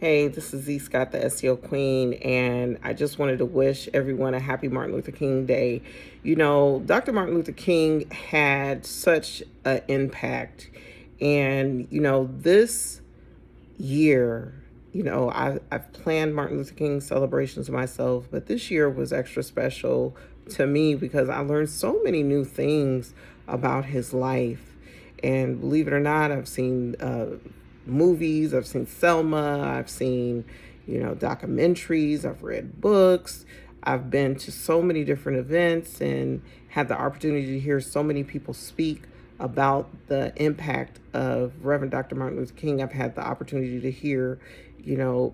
Hey, this is Z Scott, the SEO Queen, and I just wanted to wish everyone a happy Martin Luther King Day. Dr. Martin Luther King had such an impact, and this year, I've planned Martin Luther King celebrations myself, but this year was extra special to me because I learned so many new things about his life. And believe it or not, I've seen movies, I've seen Selma, I've seen, documentaries, I've read books, I've been to so many different events and had the opportunity to hear so many people speak about the impact of Reverend Dr. Martin Luther King. I've had the opportunity to hear,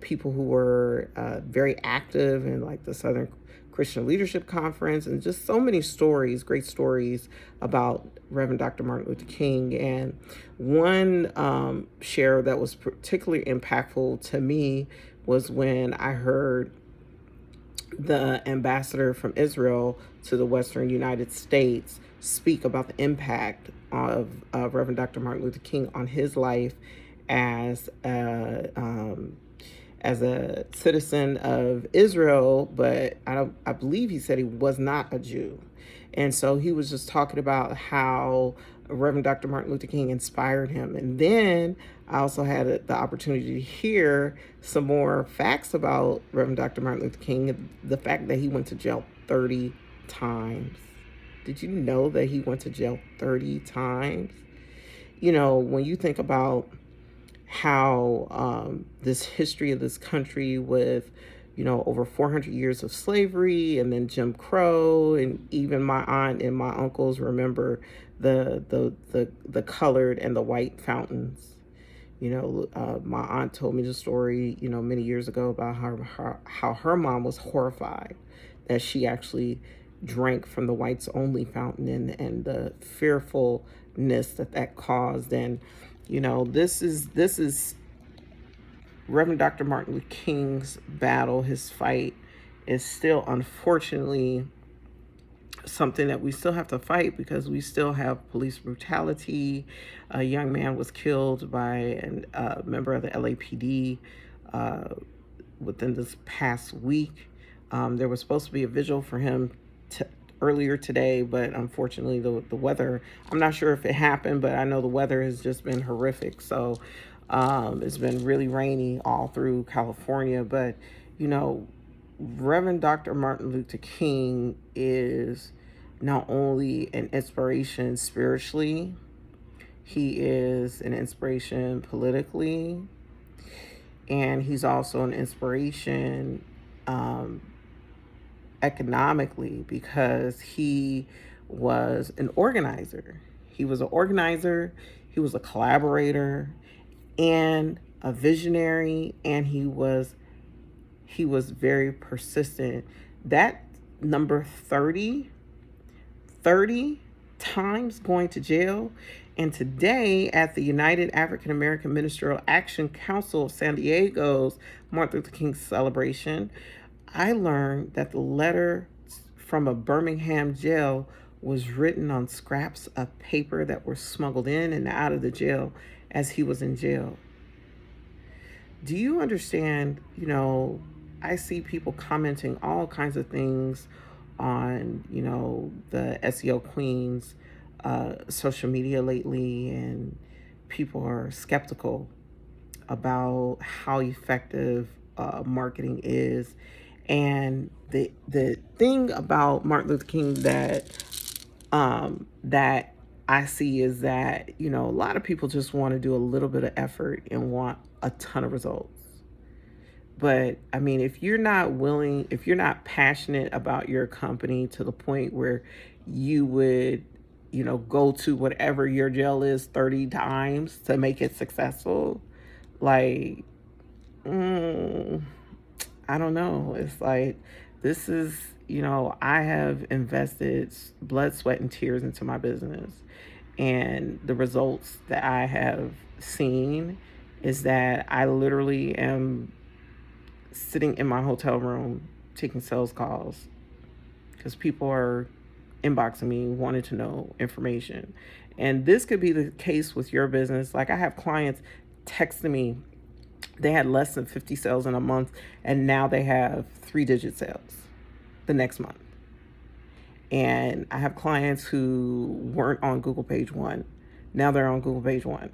people who were very active in like the Southern Christian Leadership Conference, and just so many stories, great stories about Reverend Dr. Martin Luther King. And one share that was particularly impactful to me was when I heard the ambassador from Israel to the Western United States speak about the impact of Reverend Dr. Martin Luther King on his life as a citizen of Israel, but I believe he said he was not a Jew. And so he was just talking about how Reverend Dr. Martin Luther King inspired him. And then I also had the opportunity to hear some more facts about Reverend Dr. Martin Luther King, the fact that he went to jail 30 times. Did you know that he went to jail 30 times? When you think about how this history of this country with over 400 years of slavery and then Jim Crow, and even my aunt and my uncles remember the colored and the white fountains. My aunt told me the story many years ago about how her mom was horrified that she actually drank from the whites only fountain, and the fearfulness that caused. And this is Reverend Dr. Martin Luther King's battle. His fight is still, unfortunately, something that we still have to fight because we still have police brutality. A young man was killed by a member of the LAPD within this past week. There was supposed to be a vigil for him earlier today, but unfortunately the weather, I'm not sure if it happened, but I know the weather has just been horrific. So it's been really rainy all through California. But Reverend Dr. Martin Luther King is not only an inspiration spiritually, he is an inspiration politically, and he's also an inspiration economically, because he was an organizer. He was an organizer, he was a collaborator, and a visionary, and he was very persistent. That number 30 times going to jail. And today at the United African American Ministerial Action Council of San Diego's Martin Luther King celebration, I learned that the letter from a Birmingham jail was written on scraps of paper that were smuggled in and out of the jail as he was in jail. Do you understand? I see people commenting all kinds of things on, the SEO Queen's social media lately, and people are skeptical about how effective marketing is. And the thing about Martin Luther King that I see is that a lot of people just want to do a little bit of effort and want a ton of results. But I mean, if you're not passionate about your company to the point where you would, go to whatever your jail is 30 times to make it successful, like, I don't know. It's like, this is, I have invested blood, sweat, and tears into my business. And the results that I have seen is that I literally am sitting in my hotel room taking sales calls because people are inboxing me wanting to know information. And this could be the case with your business. Like, I have clients texting me They had less than 50 sales in a month, and now they have 3-digit sales the next month. And I have clients who weren't on Google page 1. Now they're on Google page 1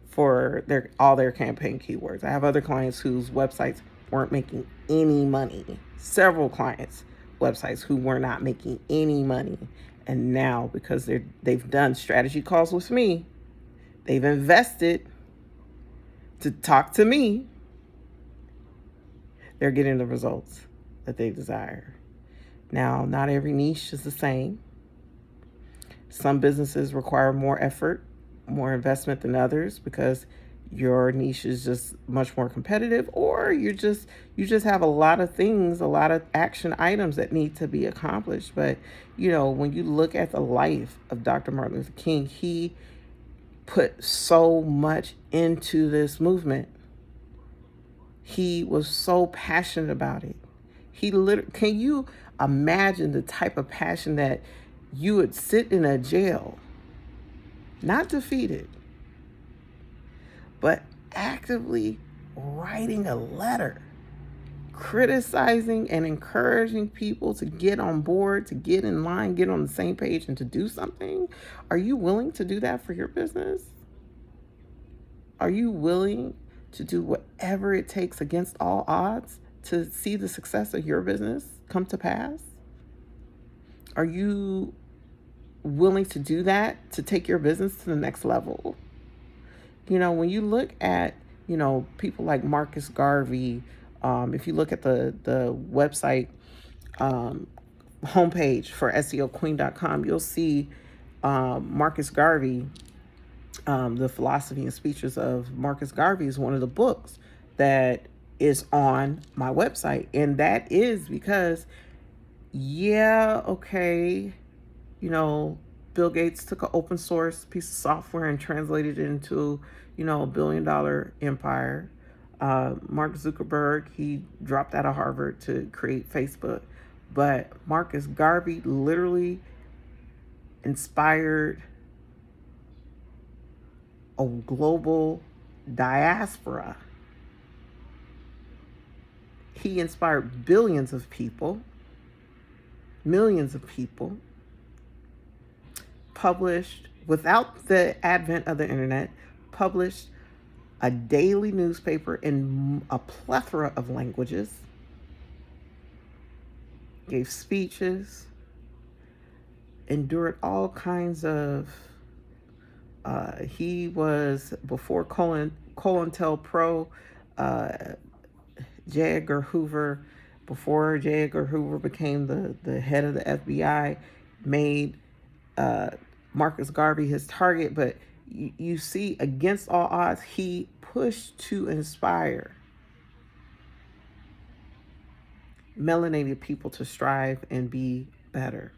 for all their campaign keywords. I have other clients whose websites weren't making any money. Several clients' websites who were not making any money. And now, because they've done strategy calls with me, they've invested to talk to me, they're getting the results that they desire. Now, not every niche is the same. Some businesses require more effort, more investment than others because your niche is just much more competitive, or you just have a lot of things, a lot of action items that need to be accomplished. But when you look at the life of Dr. Martin Luther King, he put so much into this movement. He was so passionate about it. Can you imagine the type of passion that you would sit in a jail, not defeated, but actively writing a letter, criticizing and encouraging people to get on board, to get in line, get on the same page, and to do something? Are you willing to do that for your business? Are you willing to do whatever it takes against all odds to see the success of your business come to pass? Are you willing to do that, to take your business to the next level? When you look at, people like Marcus Garvey, if you look at the website homepage for SEOqueen.com, you'll see Marcus Garvey, the philosophy and speeches of Marcus Garvey is one of the books that is on my website. And that is because, Bill Gates took an open source piece of software and translated it into, a $1 billion empire. Mark Zuckerberg, he dropped out of Harvard to create Facebook. But Marcus Garvey literally inspired a global diaspora. He inspired billions of people, millions of people, published, without the advent of the internet, published a daily newspaper in a plethora of languages, gave speeches, endured all kinds of, he was, before COINTELPRO, J. Edgar Hoover, before J. Edgar Hoover became the head of the FBI, made Marcus Garvey his target. But you see, against all odds, he pushed to inspire melanated people to strive and be better.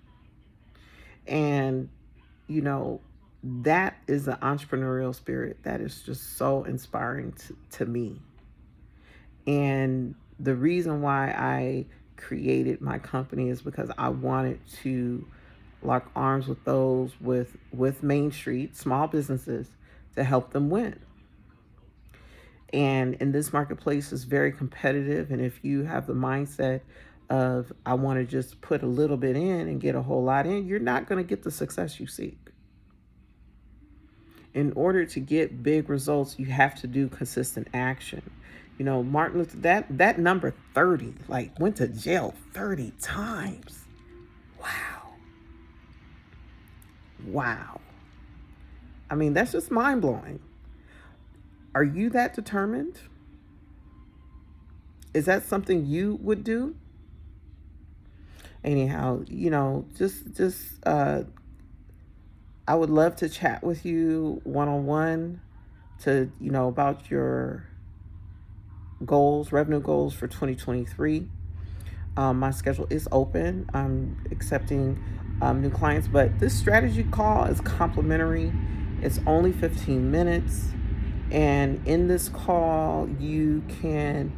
And, that is the entrepreneurial spirit that is just so inspiring to me. And the reason why I created my company is because I wanted to lock arms with those with Main Street, small businesses, to help them win. And in this marketplace is very competitive. And if you have the mindset of, I want to just put a little bit in and get a whole lot in, you're not going to get the success you seek. In order to get big results, you have to do consistent action. Martin Luther, that number 30, went to jail 30 times. Wow. I mean, that's just mind-blowing. Are you that determined? Is that something you would do? Anyhow, I would love to chat with you one-on-one to, about your goals, revenue goals for 2023. My schedule is open. I'm accepting new clients, but this strategy call is complimentary. It's only 15 minutes. And in this call, you can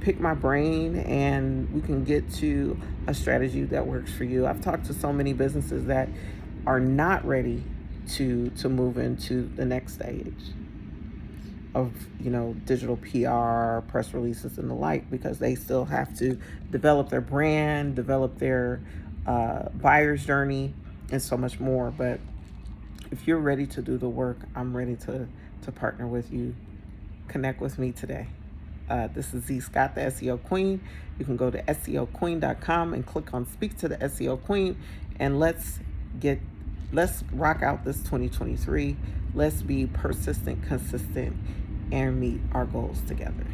pick my brain and we can get to a strategy that works for you. I've talked to so many businesses that are not ready to move into the next stage. of, you know, digital PR, press releases, and the like, because they still have to develop their brand, develop their buyer's journey, and so much more. But if you're ready to do the work, I'm ready to partner with you. Connect with me today. This is Z Scott, the SEO Queen. You can go to SEOQueen.com and click on Speak to the SEO Queen, and let's rock out this 2023. Let's be persistent, consistent, and meet our goals together.